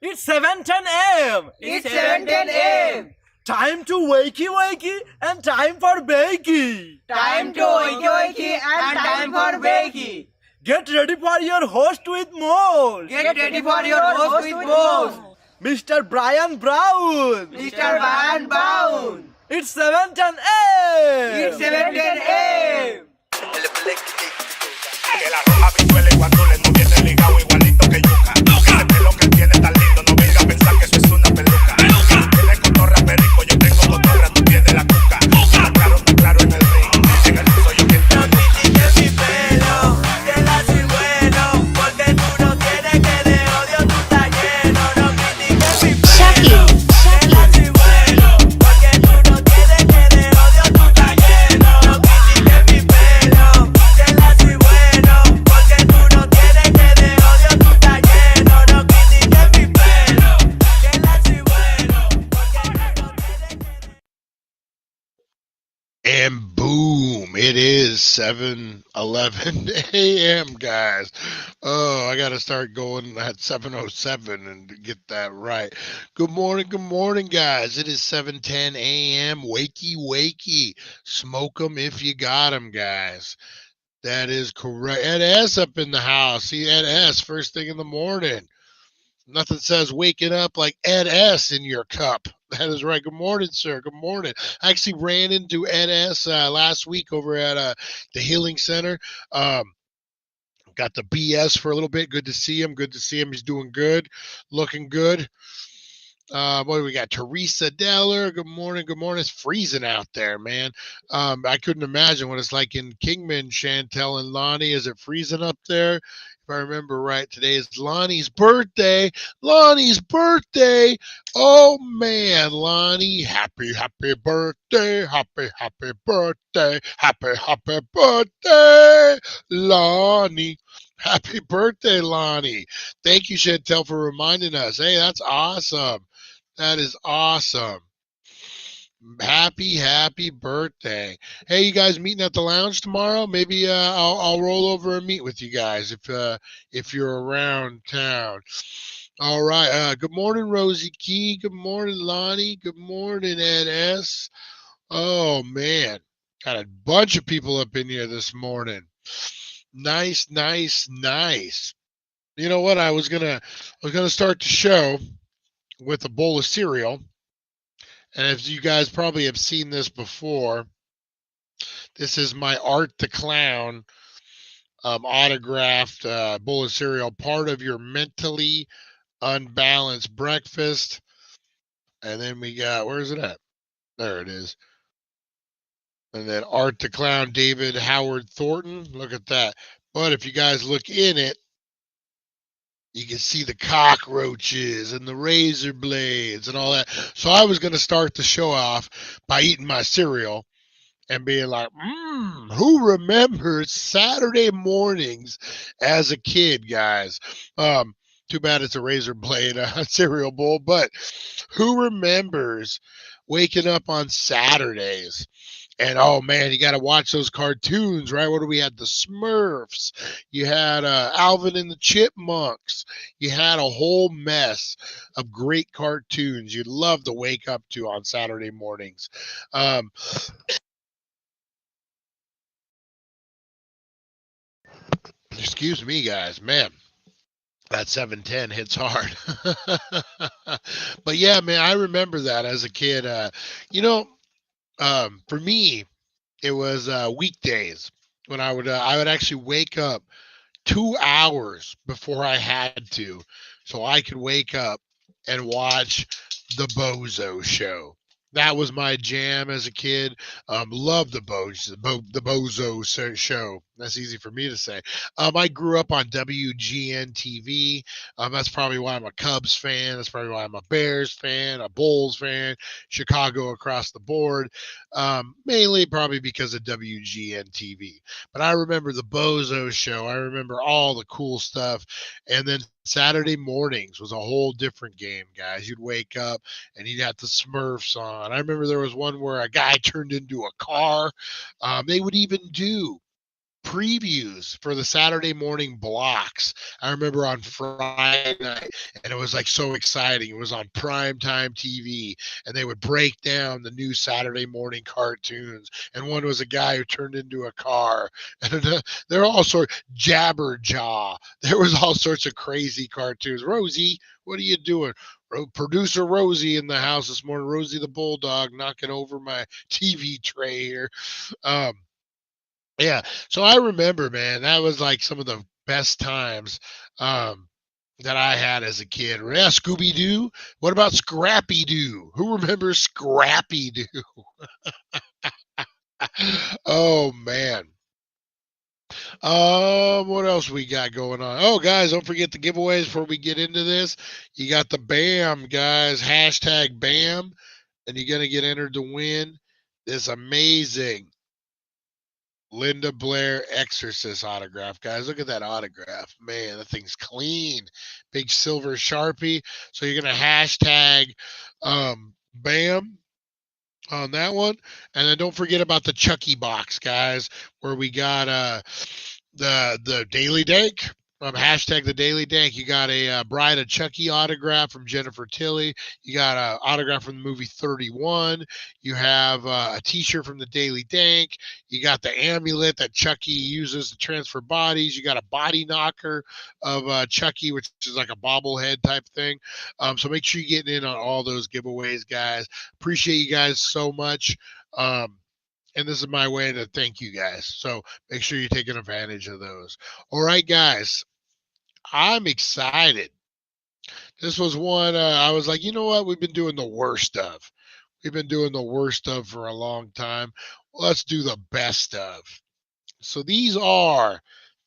It's 7:10 a.m. It's 7:10 a.m. Time to wakey wakey and time for bakey. Time to wakey wakey and time for bakey. Get ready for your host with more. Get ready for your host with more. Mr. Brian Brown. Mr. Brian Brown. It's 7:10 a.m. It's 7:10 a.m. Que la roja pichuela y guandules no viene ligado igualito que yuca. Ese pelo que él tiene tan lindo, no venga a pensar que eso es una peluca. Tiene cotorra perico, yo tengo cotorra, tú tienes la cuca. Está claro en el ring, en el piso yo quien te No critiques mi pelo, que la soy bueno, porque tú no tienes que de odio tú estás lleno. No critiques mi pelo, que la soy bueno, porque tú no tienes que de odio tú estás lleno. No critiques mi pelo, que la soy bueno, porque tú no tienes que de odio tú estás lleno. No critiques mi pelo, que la soy bueno, porque tú no tienes que... And boom, it is 7:11 a.m., guys. Oh, I got to start going at 7:07 and get that right. Good morning, guys. It is 7:10 a.m. Wakey, wakey. Smoke 'em if you got 'em, guys. That is correct. Ed S up in the house. See Ed S first thing in the morning. Nothing says waking up like Ed S in your cup. That is right. Good morning, sir. Good morning. I actually ran into Ed S last week over at the Healing Center. Got the BS for a little bit. Good to see him. He's doing good, looking good. What do we got? Teresa Deller. Good morning. It's freezing out there, man. I couldn't imagine what it's like in Kingman, Chantel and Lonnie. Is it freezing up there? If I remember right, today is Lonnie's birthday. Oh, man, Lonnie. Happy birthday. Happy birthday, Lonnie. Happy birthday, Lonnie. Thank you, Chantel, for reminding us. Hey, that's awesome. That is awesome. Happy birthday. Hey, you guys meeting at the lounge tomorrow? Maybe I'll roll over and meet with you guys if you're around town. All right. Good morning, Rosie Key. Good morning, Lonnie. Good morning, Ed S. Oh, man. Got a bunch of people up in here this morning. Nice. You know what? I was gonna start the show with a bowl of cereal. And as you guys probably have seen this before, This is my Art the Clown autographed bowl of cereal, part of your mentally unbalanced breakfast. And then we got, where is it at? There it is. And then Art the Clown, David Howard Thornton. Look at that. But if you guys look in it, you can see the cockroaches and the razor blades and all that. So I was going to start the show off by eating my cereal and being like, who remembers Saturday mornings as a kid, guys? Too bad it's a razor blade cereal bowl, but who remembers waking up on Saturdays? And oh man, you got to watch those cartoons, right? What do we had? The Smurfs. You had Alvin and the Chipmunks. You had a whole mess of great cartoons you'd love to wake up to on Saturday mornings. Excuse me, guys. Man, that 710 hits hard. But yeah, man, I remember that as a kid. For me, it was weekdays when I would actually wake up 2 hours before I had to, so I could wake up and watch the Bozo Show. That was my jam as a kid. Loved the Bozo Show. That's easy for me to say. I grew up on WGN TV. That's probably why I'm a Cubs fan. That's probably why I'm a Bears fan, a Bulls fan, Chicago across the board. Mainly probably because of WGN TV. But I remember the Bozo Show. I remember all the cool stuff. And then Saturday mornings was a whole different game, guys. You'd wake up and you'd have the Smurfs on. I remember there was one where a guy turned into a car. They would even do previews for the Saturday morning blocks. I remember on Friday night, and it was like so exciting. It was on primetime TV, and they would break down the new Saturday morning cartoons. And one was a guy who turned into a car, and there were all sorts Jabberjaw. There was all sorts of crazy cartoons. Rosie, what are you doing? Producer Rosie in the house this morning. Rosie the bulldog knocking over my TV tray here. Yeah, so I remember, man, that was like some of the best times that I had as a kid. Yeah, Scooby Doo. What about Scrappy Doo? Who remembers Scrappy Doo? Oh man. What else we got going on? Oh, guys, don't forget the giveaways before we get into this. You got the BAM, guys. Hashtag BAM, and you're gonna get entered to win this amazing Linda Blair Exorcist autograph, guys. Look at that autograph. Man, that thing's clean. Big silver Sharpie. So you're going to hashtag BAM on that one. And then don't forget about the Chucky box, guys, where we got the Daily Dank. Hashtag the Daily Dank. You got a Bride of Chucky autograph from Jennifer Tilly. You got an autograph from the movie 31. You have a t-shirt from the Daily Dank. You got the amulet that Chucky uses to transfer bodies. You got a body knocker of Chucky, which is like a bobblehead type thing. So make sure you're getting in on all those giveaways, guys. Appreciate you guys so much. And this is my way to thank you guys. So make sure you're taking advantage of those. All right, guys. I'm excited. This was one I was like, you know what? We've been doing the worst of. We've been doing the worst of for a long time. Let's do the best of. So these are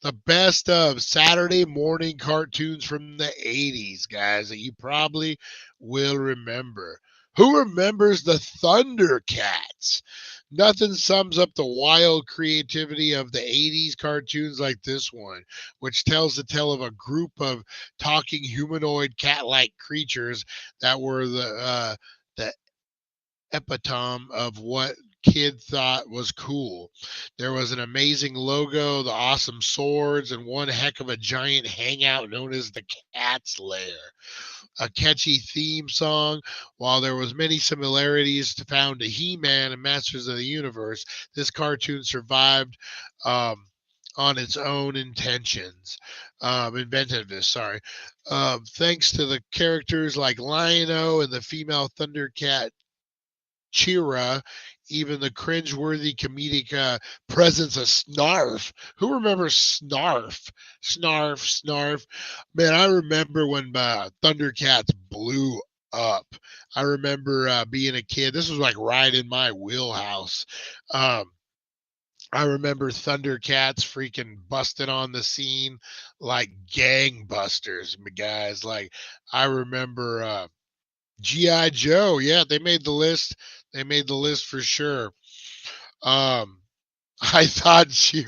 the best of Saturday morning cartoons from the 80s, guys, that you probably will remember. Who remembers the Thundercats? Nothing sums up the wild creativity of the 80s cartoons like this one, which tells the tale of a group of talking humanoid cat-like creatures that were the epitome of what kid thought was cool. There was an amazing logo, the awesome swords, and one heck of a giant hangout known as the Cat's Lair. A catchy theme song. While there was many similarities to found to He-Man and Masters of the Universe, this cartoon survived on its own inventiveness. Sorry, thanks to the characters like Lion-O and the female Thundercat Chira, even the cringeworthy comedic presence of Snarf. Who remembers Snarf? Snarf. Man, I remember when Thundercats blew up. I remember being a kid. This was like right in my wheelhouse. Um, I remember Thundercats freaking busting on the scene like gangbusters, guys. Like I remember GI Joe. Yeah, they made the list. They made the list for sure. Um, I thought she.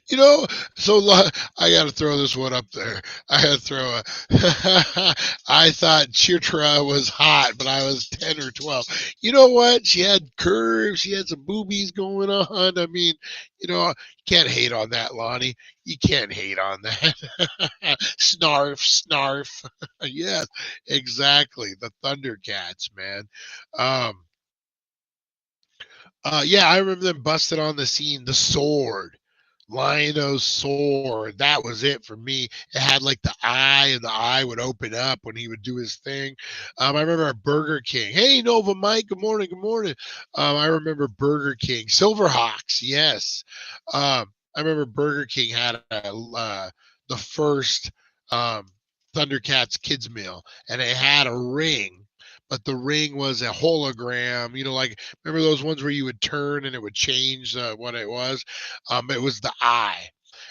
You know, so I got to throw this one up there. I got to throw a. I thought Chitra was hot, but I was 10 or 12. You know what? She had curves. She had some boobies going on. I mean, you can't hate on that, Lonnie. You can't hate on that. Snarf. Yes, exactly. The Thundercats, man. Um, yeah, I remember them busting on the scene. The sword. Lion-O's sword. That was it for me. It had like the eye, and the eye would open up when he would do his thing. I remember Burger King. Hey, Nova Mike. Good morning. Good morning. I remember Burger King. Silverhawks. Yes. I remember Burger King had the first Thundercats kids meal, and it had a ring. But the ring was a hologram, like remember those ones where you would turn and it would change what it was? It was the eye.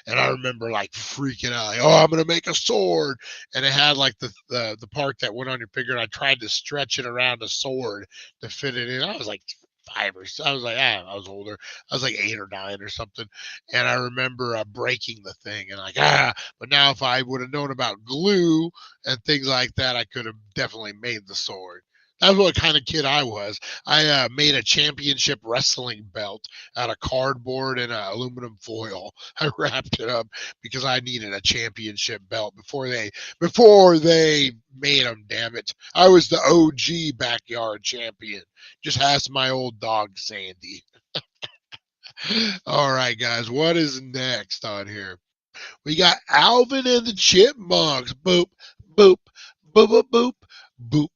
And I remember like freaking out, like, oh, I'm gonna make a sword. And it had like the part that went on your finger, and I tried to stretch it around a sword to fit it in. I was like I was like, I was older. I was like 8 or 9 or something. And I remember breaking the thing and like, but now if I would have known about glue and things like that, I could have definitely made the sword. That's what kind of kid I was. I made a championship wrestling belt out of cardboard and aluminum foil. I wrapped it up because I needed a championship belt before they made them. Damn it! I was the OG backyard champion. Just ask my old dog Sandy. All right, guys, what is next on here? We got Alvin and the Chipmunks. Boop, boop, boop, boop, boop, boop,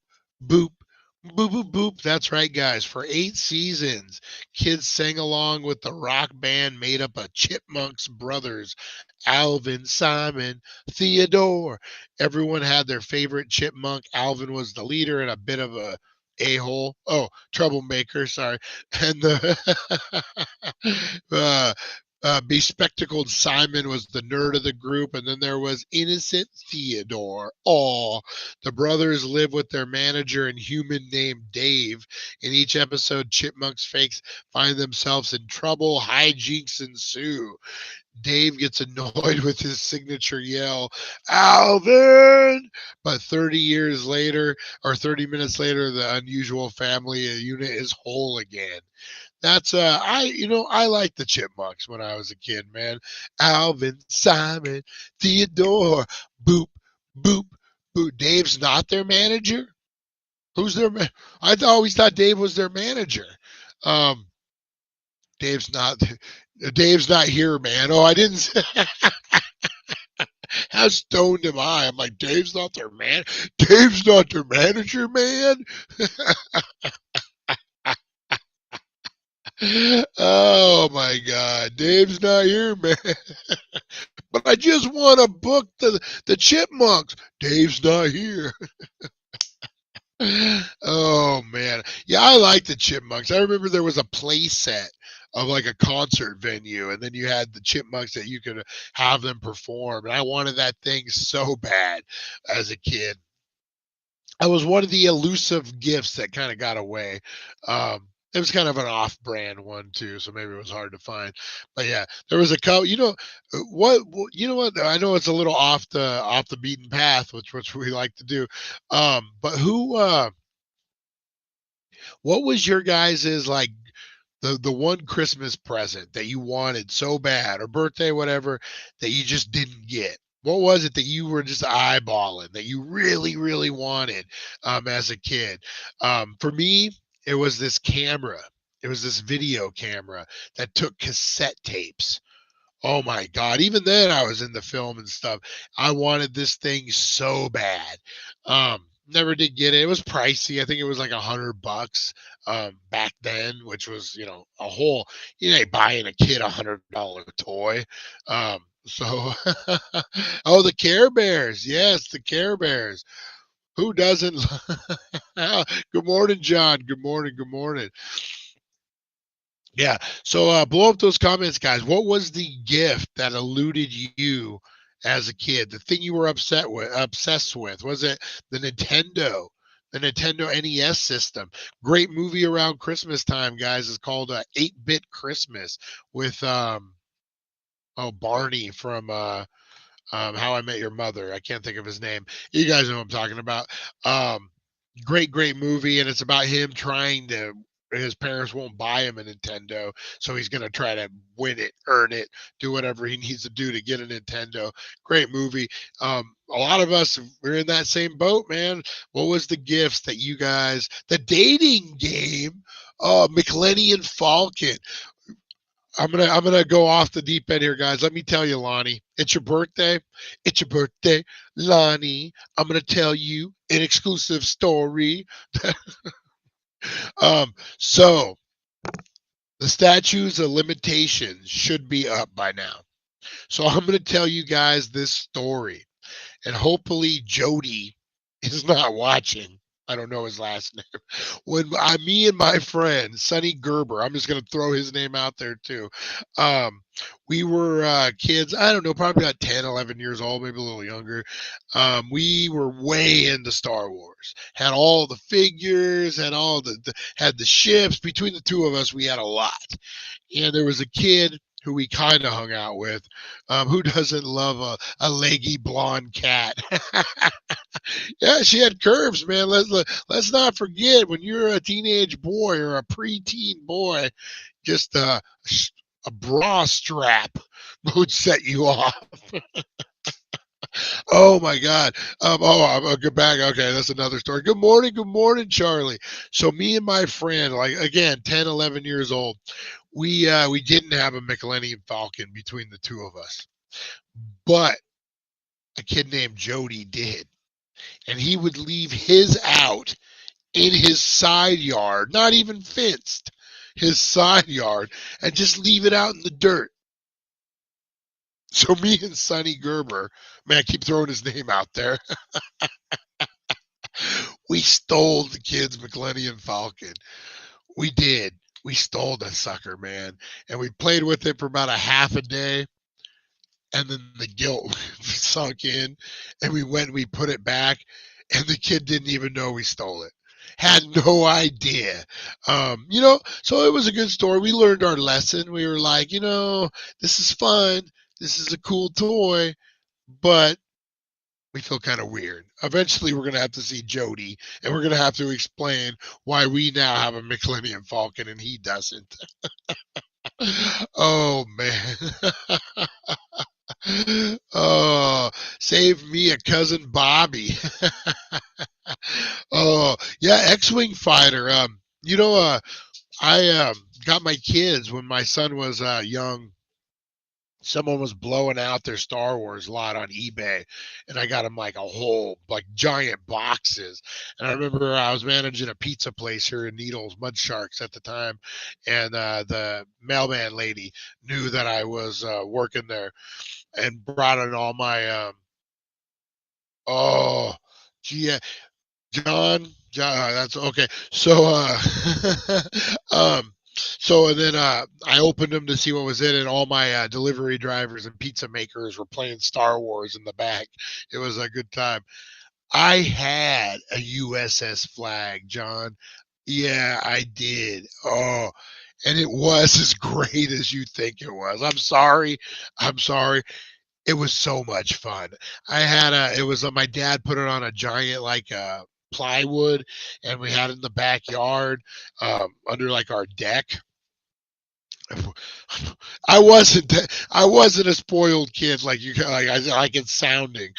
boop. Boop, boop, boop. That's right, guys. For 8 seasons, kids sang along with the rock band made up of Chipmunks brothers, Alvin, Simon, Theodore. Everyone had their favorite chipmunk. Alvin was the leader and a bit of a-hole. Oh, troublemaker, sorry. And the bespectacled Simon was the nerd of the group, and then there was innocent Theodore. Oh, the brothers live with their manager and human named Dave. In each episode, Chipmunks fakes find themselves in trouble. Hijinks ensue. Dave gets annoyed with his signature yell, Alvin! But 30 years later, or 30 minutes later, the unusual family unit is whole again. That's I liked the Chipmunks when I was a kid, man. Alvin, Simon, Theodore, boop, boop, boop. Dave's not their manager. Who's their man? Always thought Dave was their manager. Um, Dave's not. Dave's not here, man. Oh, I didn't. How stoned am I? I'm like, Dave's not their man. Dave's not their manager, man. Oh my God, Dave's not here, man. But I just want to book the Chipmunks. Dave's not here. Oh man, yeah, I like the Chipmunks. I remember there was a play set of like a concert venue, and then you had the Chipmunks that you could have them perform. And I wanted that thing so bad as a kid. I was one of the elusive gifts that kind of got away. It was kind of an off-brand one too, so maybe it was hard to find. But yeah, there was a couple. You know what? I know it's a little off the beaten path, which we like to do. But what was your guys's like the one Christmas present that you wanted so bad, or birthday, whatever, that you just didn't get? What was it that you were just eyeballing that you really, really wanted as a kid? For me, it was this camera. It was this video camera that took cassette tapes. Oh my God. Even then I was in the film and stuff. I wanted this thing so bad. Never did get it. It was pricey. I think it was like $100 back then, which was, a whole, ain't buying a kid $100 toy. So, oh, the Care Bears. Yes, the Care Bears. Who doesn't? Good morning, John. Good morning. Good morning. Yeah. So blow up those comments, guys. What was the gift that eluded you as a kid? The thing you were obsessed with? Was it the Nintendo? The Nintendo NES system. Great movie around Christmas time, guys. It's called 8-Bit Christmas with Barney from How I Met Your Mother. I can't think of his name. You guys know what I'm talking about. Great movie, and it's about him trying to. His parents won't buy him a Nintendo, so he's gonna try to win it, earn it, do whatever he needs to do to get a Nintendo. Great movie. A lot of us were in that same boat, man. What was the gifts that you guys? The dating game, Millennium Falcon. I'm gonna go off the deep end here, guys. Let me tell you, Lonnie, it's your birthday. It's your birthday, Lonnie. I'm gonna tell you an exclusive story. So the statutes of limitations should be up by now. So I'm gonna tell you guys this story, and hopefully Jody is not watching. I don't know his last name. When me and my friend Sonny Gerber, I'm just gonna throw his name out there too. We were kids. I don't know, probably about 10, 11 years old, maybe a little younger. We were way into Star Wars. Had all the figures, had all had the ships. Between the two of us, we had a lot. And there was a kid who we kind of hung out with. Who doesn't love a leggy blonde cat? Yeah, she had curves, man. Let's not forget, when you're a teenage boy or a preteen boy, just a bra strap would set you off. Oh my God. I'll get back. Okay, that's another story. Good morning, Charlie. So me and my friend, like again, 10, 11 years old, we didn't have a Millennium Falcon between the two of us, but a kid named Jody did. And he would leave his out in his side yard, not even fenced, his side yard, and just leave it out in the dirt. So me and Sonny Gerber, man, I keep throwing his name out there. We stole the kid's Millennium Falcon. We did. We stole that sucker, man. And we played with it for about a half a day. And then the guilt sunk in. And we put it back. And the kid didn't even know we stole it. Had no idea. So it was a good story. We learned our lesson. We were like, this is fun. This is a cool toy. But we feel kind of weird. Eventually, we're going to have to see Jody, and we're going to have to explain why we now have a Millennium Falcon and he doesn't. Oh, man. Oh, save me a cousin Bobby. Oh, yeah, X-Wing fighter. I got my kids when my son was young. Someone was blowing out their Star Wars lot on eBay, and I got them like a whole, like giant boxes. And I remember I was managing a pizza place here in Needles, Mud Sharks at the time, and the mailman lady knew that I was working there and brought in all my, oh, gee, John, that's okay. So, and then I opened them to see what was in it. All my delivery drivers and pizza makers were playing Star Wars in the back. It was a good time. I had a USS Flag, John. Yeah, I did. Oh, and it was as great as you think it was. I'm sorry. It was so much fun. My dad put it on a giant, like, plywood, and we had it in the backyard, under like our deck. I wasn't a spoiled kid like you, like it's sounding.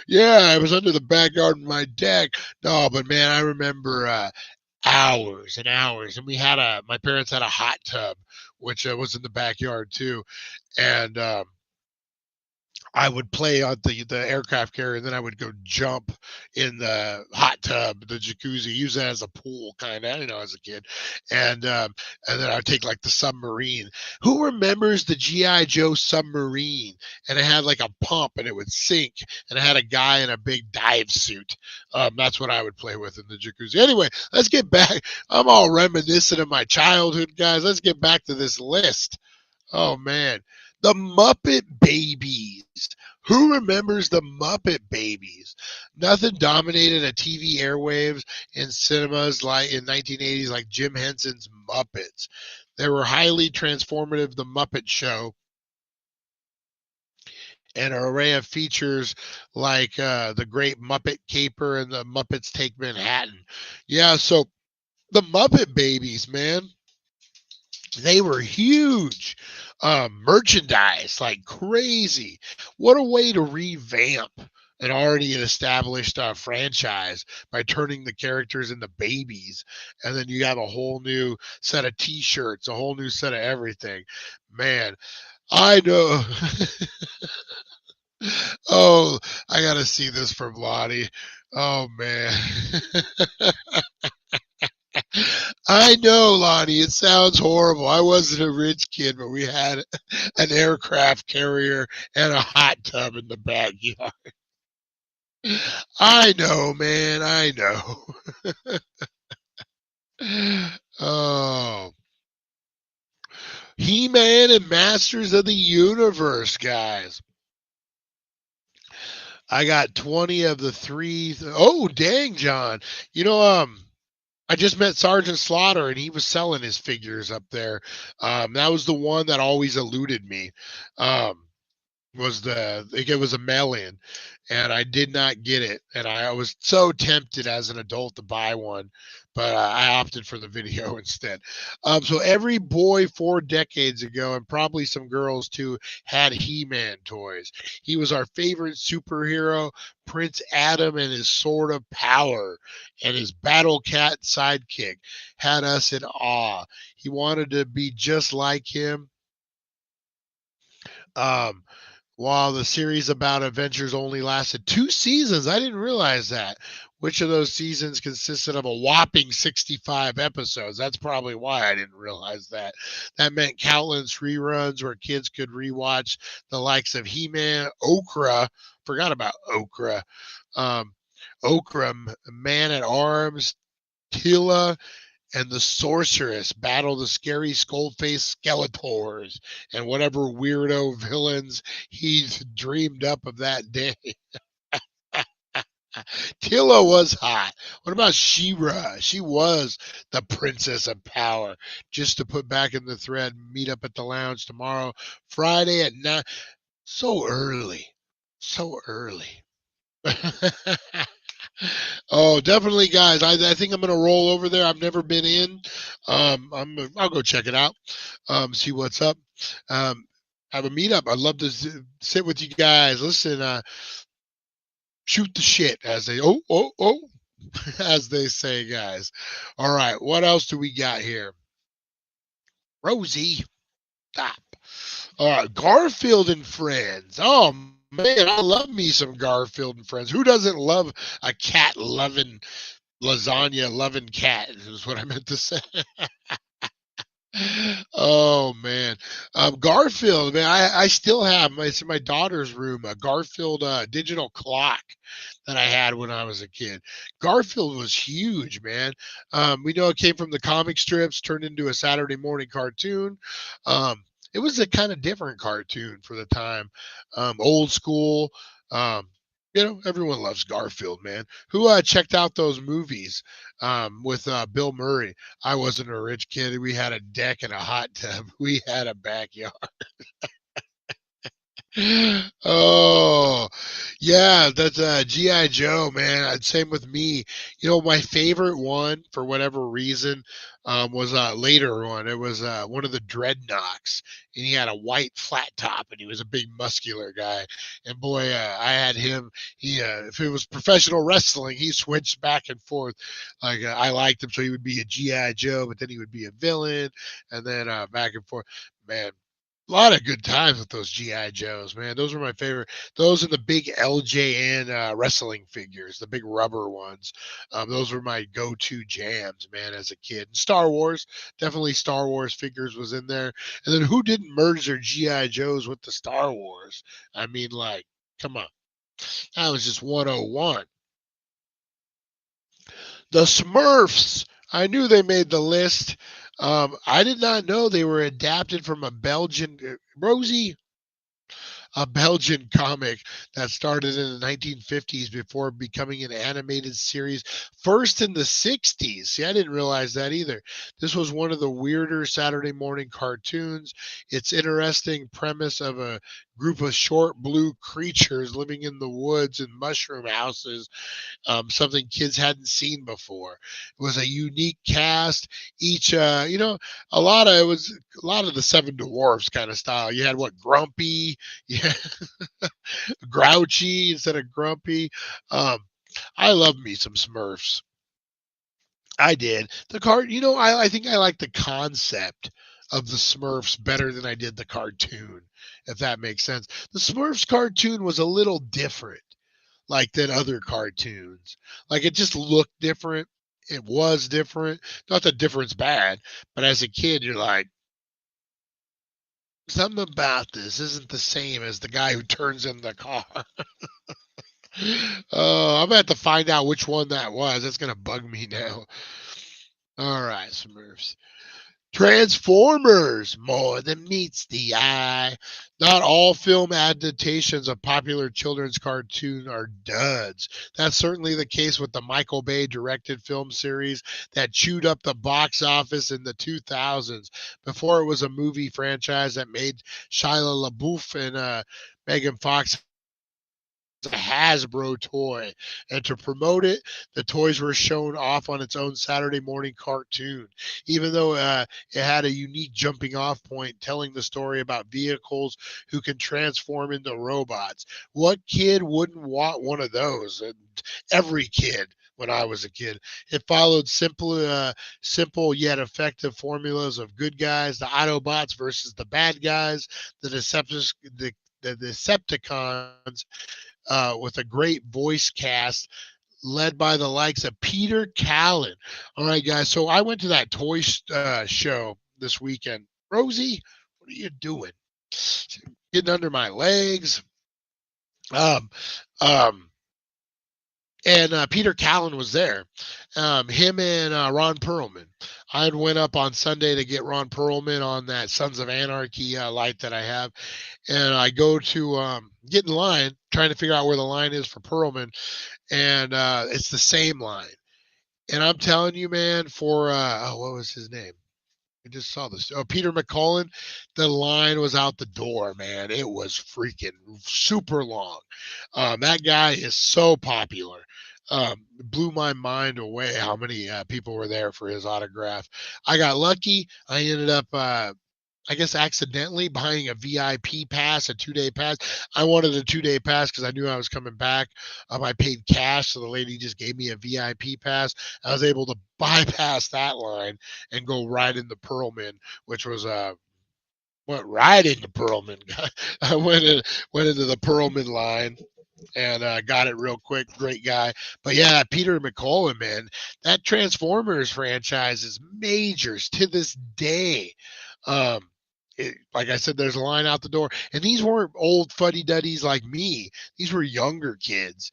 Yeah, I was under the backyard of my deck. No, but man, I remember hours and hours, and my parents had a hot tub, which was in the backyard too, and I would play on the aircraft carrier, and then I would go jump in the hot tub, the jacuzzi, use that as a pool, kind of, as a kid, and then I'd take like the submarine. Who remembers the GI Joe submarine? And it had like a pump, and it would sink, and it had a guy in a big dive suit. That's what I would play with in the jacuzzi. Anyway, let's get back. I'm all reminiscent of my childhood, guys. Let's get back to this list. Oh man, the Muppet Babies. Who remembers the Muppet Babies? Nothing dominated a TV airwaves in cinemas like in 1980s like Jim Henson's Muppets. They were highly transformative. The Muppet Show and an array of features like the Great Muppet Caper and the Muppets Take Manhattan. Yeah, so the Muppet Babies, man. They were huge. Merchandise like crazy. What a way to revamp an already established franchise by turning the characters into babies. And then you have a whole new set of T-shirts, a whole new set of everything. Man, I know. Oh, I got to see this from Lottie. Oh, man. I know, Lonnie, it sounds horrible. I wasn't a rich kid, but we had an aircraft carrier and a hot tub in the backyard. I know, man. I know. Oh. He-Man and Masters of the Universe, guys. I got 20 of the three. Oh, dang, John. I just met Sergeant Slaughter, and he was selling his figures up there. That was the one that always eluded me. I think it was a mail-in, and I did not get it. And I was so tempted as an adult to buy one, but I opted for the video instead. So every boy 4 decades ago, and probably some girls too, had He-Man toys. He was our favorite superhero, Prince Adam, and his sword of power, and his battle cat sidekick had us in awe. He wanted to be just like him. Um, while the series about adventures only lasted 2 seasons, I didn't realize that. Which of those seasons consisted of a whopping 65 episodes? That's probably why I didn't realize that. That meant countless reruns where kids could rewatch the likes of He-Man, Okra, forgot about Okra, Okra, Man at Arms, Tila, and the sorceress battle the scary skull-faced Skeletors and whatever weirdo villains he's dreamed up of that day. Tila was hot. What about She-Ra? She was the princess of power. Just to put back in the thread, meet up at the lounge tomorrow, Friday at 9. So early. So early. Oh, definitely, guys. I think I'm gonna roll over there. I've never been in. I'll go check it out. See what's up. Have a meetup. I'd love to sit with you guys. Listen, shoot the shit as they as they say, guys. All right, what else do we got here? Rosie, stop. All right, Garfield and Friends. Oh man, I love me some Garfield and Friends. Who doesn't love a cat loving, lasagna loving cat? Is what I meant to say. Oh man, Garfield, man, I still have it's in my daughter's room, a Garfield digital clock that I had when I was a kid. Garfield was huge, man. We know it came from the comic strips, turned into a Saturday morning cartoon. It was a kind of different cartoon for the time, old school. Um, everyone loves Garfield, man. Who checked out those movies with Bill Murray? I wasn't a rich kid. We had a deck and a hot tub. We had a backyard. Oh, yeah, that's GI Joe, man. Same with me. My favorite one for whatever reason was a later one. It was one of the Dreadnoks, and he had a white flat top, and he was a big muscular guy. And boy, I had him. He, if it was professional wrestling, he switched back and forth. Like I liked him, so he would be a GI Joe, but then he would be a villain, and then back and forth. Man, lot of good times with those GI Joes, man. Those were my favorite. Those and the big LJN wrestling figures, the big rubber ones. Those were my go-to jams, man, as a kid. And Star Wars, definitely Star Wars figures was in there. And then who didn't merge their GI Joes with the Star Wars? I mean, like, come on, that was just 101. The Smurfs. I knew they made the list. I did not know they were adapted from a Belgian Rosie, a Belgian comic that started in the 1950s before becoming an animated series first in the 60s. See, I didn't realize that either. This was one of the weirder Saturday morning cartoons. It's interesting premise of a group of short blue creatures living in the woods and mushroom houses, something kids hadn't seen before. It was a unique cast. Each, it was a lot of the Seven Dwarfs kind of style. You had what, Grumpy, yeah, Grouchy instead of Grumpy. Um, I love me some Smurfs. I did. The card, I think I like the concept of the Smurfs better than I did the cartoon, if that makes sense. The Smurfs cartoon was a little different, like than other cartoons. Like it just looked different. It was different. Not that difference bad, but as a kid, you're like, something about this isn't the same as the guy who turns in the car. Oh, I'm gonna have to find out which one that was. That's gonna bug me now. All right, Smurfs. Transformers, more than meets the eye. Not all film adaptations of popular children's cartoon are duds. That's certainly the case with the Michael Bay directed film series that chewed up the box office in the 2000s. Before it was a movie franchise that made Shia LaBeouf and Megan Fox a Hasbro toy, and to promote it, the toys were shown off on its own Saturday morning cartoon. Even though it had a unique jumping off point telling the story about vehicles who can transform into robots. What kid wouldn't want one of those? And every kid when I was a kid. It followed simple yet effective formulas of good guys, the Autobots versus the bad guys, the Decepticons, with a great voice cast led by the likes of Peter Callan. All right, guys. So I went to that toy show this weekend. Rosie, what are you doing? Getting under my legs. Um, um, and Peter Callan was there. Him and Ron Perlman. I had went up on Sunday to get Ron Perlman on that Sons of Anarchy light that I have, and I go to get in line, trying to figure out where the line is for Perlman, and it's the same line. And I'm telling you, man, for what was his name? I just saw this. Oh, Peter McCullen. The line was out the door, man. It was freaking super long. That guy is so popular. Blew my mind away how many people were there for his autograph. I got lucky. I ended up, I guess, accidentally buying a VIP pass, a 2-day pass. I wanted a 2-day pass because I knew I was coming back. I paid cash, so the lady just gave me a VIP pass. I was able to bypass that line and go right into Perlman, which was went right into Perlman. I went into the Perlman line and got it real quick. Great guy. But yeah, Peter McCullen, man, that Transformers franchise is majors to this day. Like I said, there's a line out the door, and these weren't old fuddy-duddies like me. These were younger kids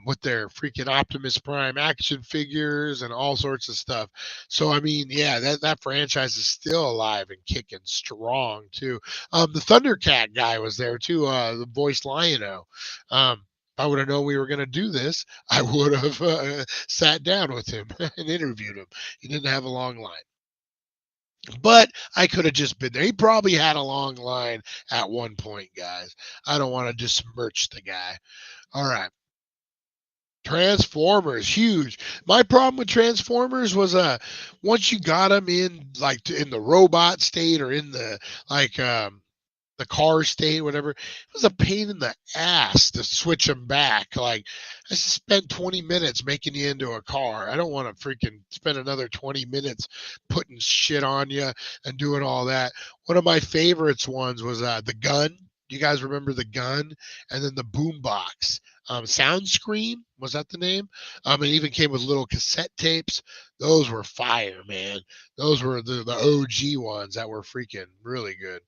with their freaking Optimus Prime action figures and all sorts of stuff. So I mean, yeah, that franchise is still alive and kicking strong too. The Thundercat guy was there too, the voice Lion-O. If I would have known we were going to do this, I would have sat down with him and interviewed him. He didn't have a long line. But I could have just been there. He probably had a long line at one point, guys. I don't want to besmirch the guy. All right. Transformers, huge. My problem with Transformers was once you got them in like in the robot state or in the like the car state, whatever. It was a pain in the ass to switch them back. Like, I spent 20 minutes making you into a car. I don't want to freaking spend another 20 minutes putting shit on you and doing all that. One of my favorites ones was the gun. You guys remember the gun? And then the boombox. Sound Scream, was that the name? It even came with little cassette tapes. Those were fire, man. Those were the OG ones that were freaking really good.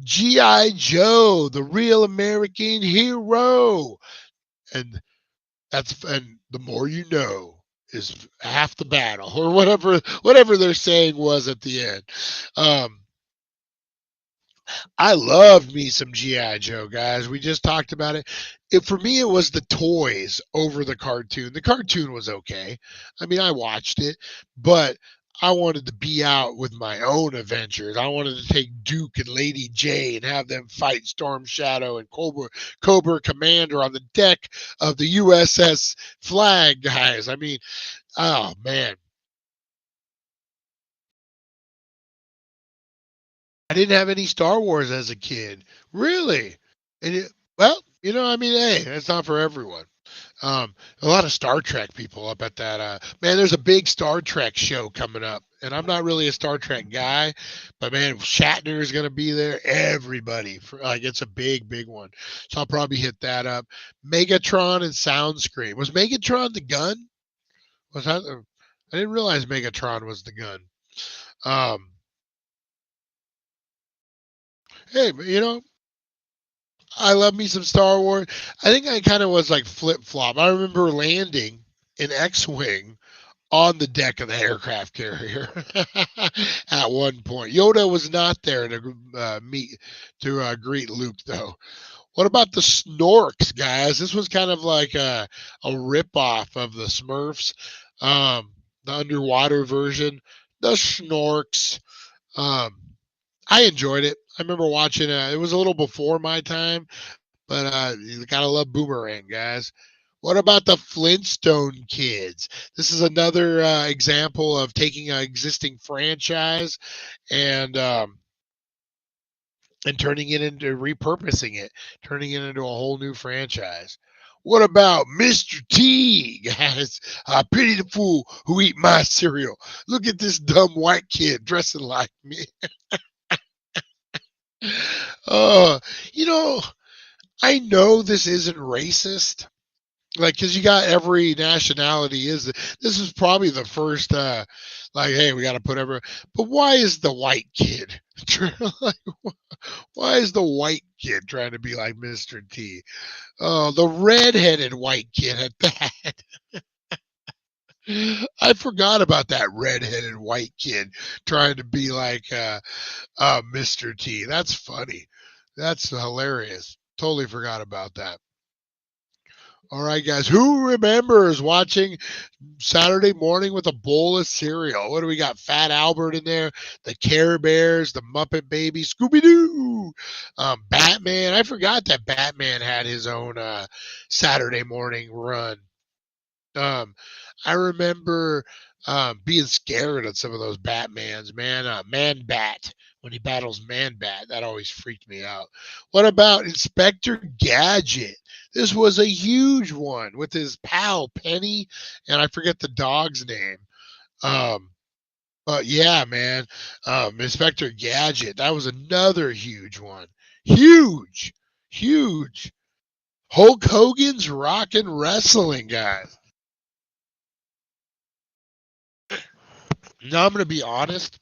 G.I. Joe, the real American hero. And the more you know is half the battle, or whatever their saying was at the end. I loved me some G.I. Joe, guys. We just talked about it. For me, it was the toys over the cartoon. The cartoon was okay. I mean, I watched it, but I wanted to be out with my own adventures. I wanted to take Duke and Lady J and have them fight Storm Shadow and Cobra Commander on the deck of the USS Flag, guys. I mean, oh, man. I didn't have any Star Wars as a kid. Really? Well, I mean, hey, it's not for everyone. A lot of Star Trek people up at that. Man, there's a big Star Trek show coming up, and I'm not really a Star Trek guy, but man, Shatner is going to be there. Everybody, like, it's a big, big one. So I'll probably hit that up. Megatron and Soundscream. Was Megatron the gun? Was that? I didn't realize Megatron was the gun. Hey, I love me some Star Wars. I think I kind of was like flip flop. I remember landing in X-wing on the deck of the aircraft carrier at one point. Yoda was not there to meet to greet Luke, though. What about the Snorks, guys? This was kind of like a rip-off of the Smurfs, the underwater version. The Snorks. I enjoyed it. I remember watching it. It was a little before my time, but you gotta love Boomerang, guys. What about the Flintstone Kids? This is another example of taking an existing franchise and turning it into repurposing it, turning it into a whole new franchise. What about Mr. T, guys? I pity the fool who eat my cereal. Look at this dumb white kid dressing like me. uh, you know, I know this isn't racist, like, because you got every nationality. This is probably the first, like, hey, we got to put every. But why is the white kid? Like, why is the white kid trying to be like Mr. T? Oh, the redheaded white kid at that. I forgot about that redheaded white kid trying to be like Mr. T. That's funny. That's hilarious. Totally forgot about that. All right, guys. Who remembers watching Saturday morning with a bowl of cereal? What do we got? Fat Albert in there, the Care Bears, the Muppet Baby, Scooby Doo, Batman. I forgot that Batman had his own Saturday morning run. I remember being scared of some of those Batmans, man. Man Bat, when he battles Man Bat, that always freaked me out. What about Inspector Gadget? This was a huge one with his pal Penny, and I forget the dog's name. But yeah, man, Inspector Gadget, that was another huge one. Huge, huge. Hulk Hogan's Rockin' Wrestling, guys. Now I'm going to be honest.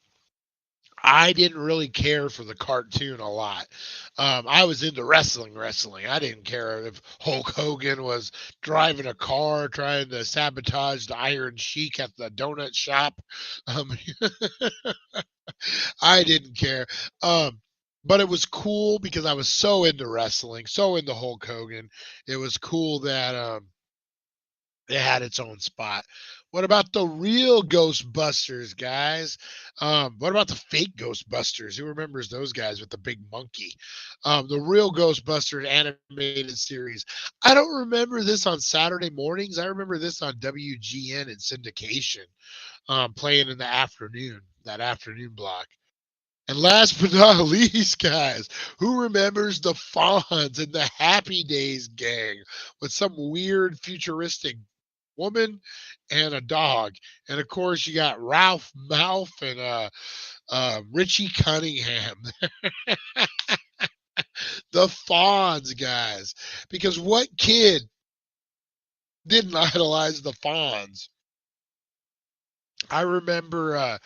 I didn't really care for the cartoon a lot. I was into wrestling. I didn't care if Hulk Hogan was driving a car trying to sabotage the Iron Sheik at the donut shop. Um, I didn't care. But it was cool because I was so into wrestling, so into Hulk Hogan. It was cool that it had its own spot. What about the real Ghostbusters, guys? What about the fake Ghostbusters? Who remembers those guys with the big monkey? The real Ghostbusters animated series. I don't remember this on Saturday mornings. I remember this on WGN and syndication, playing in the afternoon, that afternoon block. And last but not least, guys, who remembers the Fonz and the Happy Days gang with some weird futuristic woman and a dog? And of course, you got Ralph Mouth and Richie Cunningham. The Fonz, guys. Because what kid didn't idolize the Fonz? I remember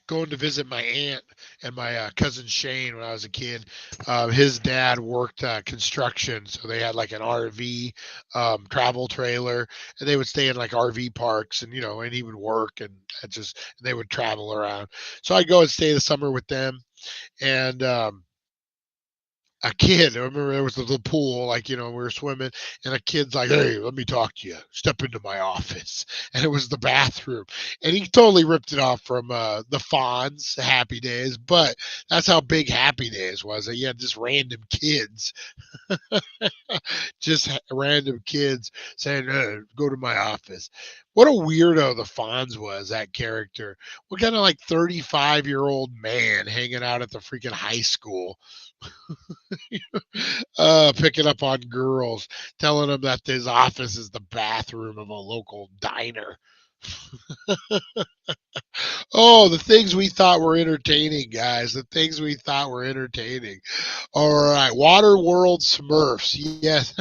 going to visit my aunt and my cousin Shane when I was a kid. His dad worked construction, so they had like an RV travel trailer, and they would stay in like RV parks, and and he would work, and they would travel around. So I'd go and stay the summer with them, and a kid, I remember there was the pool, like, we were swimming, and a kid's like, "Hey, let me talk to you. Step into my office." And it was the bathroom. And he totally ripped it off from the Fonz, Happy Days. But that's how big Happy Days was. You had just random kids. Just random kids saying, "Go to my office." What a weirdo the Fonz was, that character. What kind of like 35-year-old man hanging out at the freaking high school? Picking up on girls, telling them that his office is the bathroom of a local diner. Oh, the things we thought were entertaining, guys. The things we thought were entertaining. All right, Waterworld Smurfs. Yes.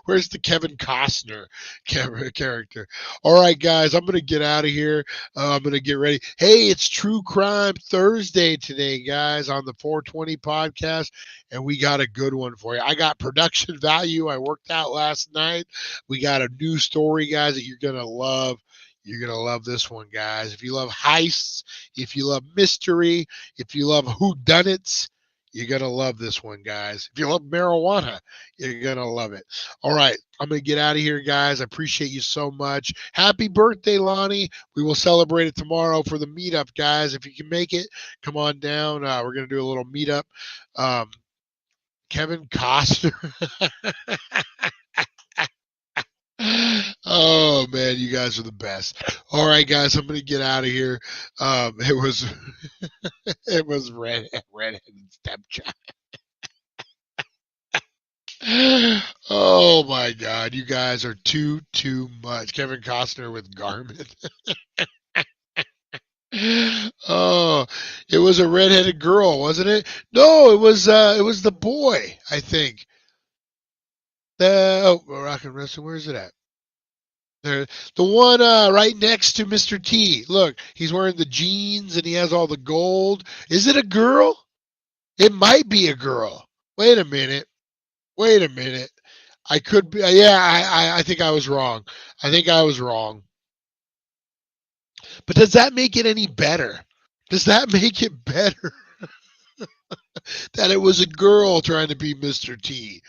Where's the Kevin Costner character? All right, guys, I'm going to get out of here. I'm going to get ready. Hey, it's True Crime Thursday today, guys, on the 420 podcast, and we got a good one for you. I got production value I worked out last night. We got a new story, guys, that you're going to love. You're going to love this one, guys. If you love heists, if you love mystery, if you love whodunits, you're going to love this one, guys. If you love marijuana, you're going to love it. All right. I'm going to get out of here, guys. I appreciate you so much. Happy birthday, Lonnie. We will celebrate it tomorrow for the meetup, guys. If you can make it, come on down. We're going to do a little meetup. Kevin Costner. Oh man, you guys are the best. All right, guys, I'm gonna get out of here. It was redheaded stepchild. Oh my God, you guys are too much. Kevin Costner with Garment. Oh, it was a redheaded girl, wasn't it? No, it was the boy, I think. Rock and Wrestling, where is it at? There, the one right next to Mr. T. Look, he's wearing the jeans and he has all the gold. Is it a girl? It might be a girl. Wait a minute. I could be. Yeah, I think I was wrong. But does that make it any better? Does that make it better that it was a girl trying to be Mr. T?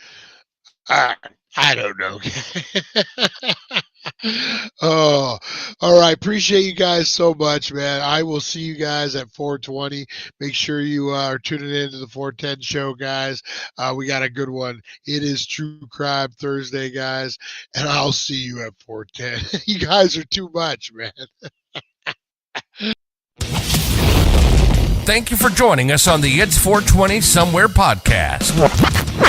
I don't know. Oh, all right. Appreciate you guys so much, man. I will see you guys at 420. Make sure you are tuning in to the 410 show, guys. We got a good one. It is True Crime Thursday, guys, and I'll see you at 410. You guys are too much, man. Thank you for joining us on the It's 420 Somewhere podcast.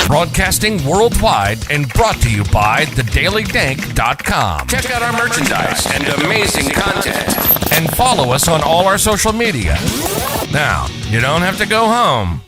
Broadcasting worldwide and brought to you by thedailydank.com. Check out our merchandise and amazing content. And follow us on all our social media. Now, you don't have to go home.